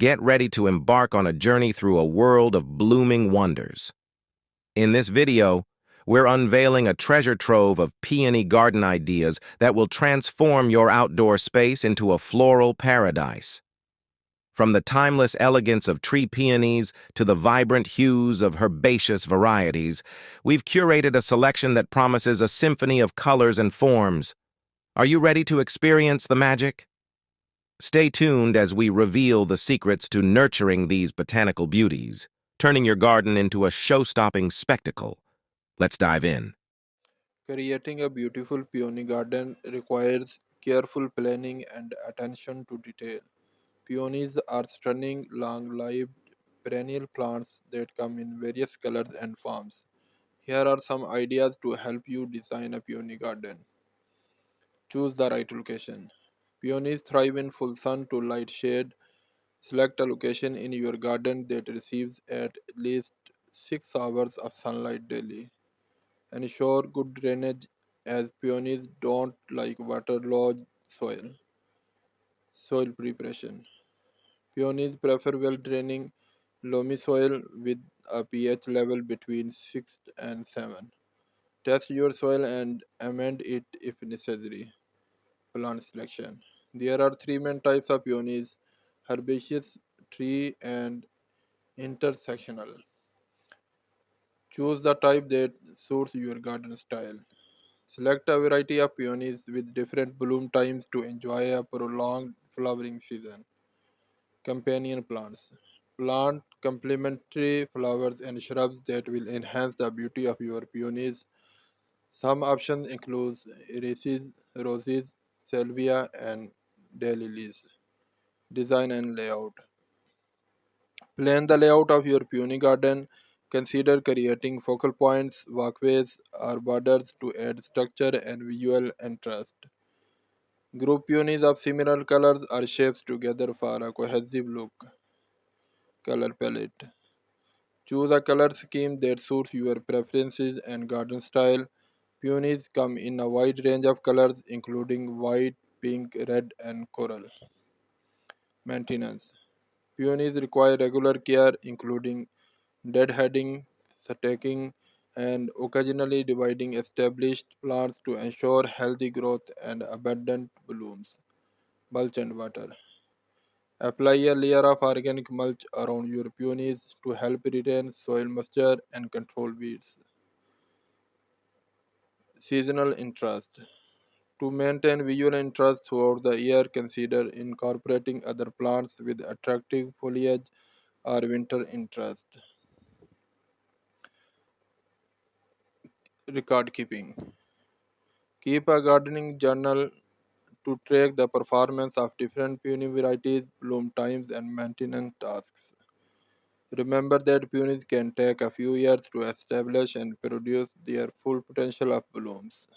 Get ready to embark on a journey through a world of blooming wonders. In this video, we're unveiling a treasure trove of peony garden ideas that will transform your outdoor space into a floral paradise. From the timeless elegance of tree peonies to the vibrant hues of herbaceous varieties, we've curated a selection that promises a symphony of colors and forms. Are you ready to experience the magic? Stay tuned as we reveal the secrets to nurturing these botanical beauties, turning your garden into a show-stopping spectacle. Let's dive in. Creating a beautiful peony garden requires careful planning and attention to detail. Peonies are stunning, long-lived perennial plants that come in various colors and forms. Here are some ideas to help you design a peony garden. Choose the right location. Peonies thrive in full sun to light shade. Select a location in your garden that receives at least 6 hours of sunlight daily. Ensure good drainage as peonies don't like waterlogged soil. Soil preparation. Peonies prefer well draining loamy soil with a pH level between 6 and 7. Test your soil and amend it if necessary. Plant selection. There are three main types of peonies: herbaceous, tree, and intersectional. Choose the type that suits your garden style. Select a variety of peonies with different bloom times to enjoy a prolonged flowering season. Companion plants. Plant complementary flowers and shrubs that will enhance the beauty of your peonies. Some options include irises, roses, salvia, and daylilies. Design and layout. Plan the layout of your peony garden. Consider creating focal points, walkways, or borders to add structure and visual interest. Group peonies of similar colors or shapes together for a cohesive look. Color palette. Choose a color scheme that suits your preferences and garden style. Peonies come in a wide range of colors, including white, pink, red, and coral. Maintenance. Peonies require regular care, including deadheading, staking, and occasionally dividing established plants to ensure healthy growth and abundant blooms. Mulch and water. Apply a layer of organic mulch around your peonies to help retain soil moisture and control weeds. Seasonal interest. To maintain visual interest throughout the year, consider incorporating other plants with attractive foliage or winter interest. Record keeping. Keep a gardening journal to track the performance of different peony varieties, bloom times, and maintenance tasks. Remember that peonies can take a few years to establish and produce their full potential of blooms.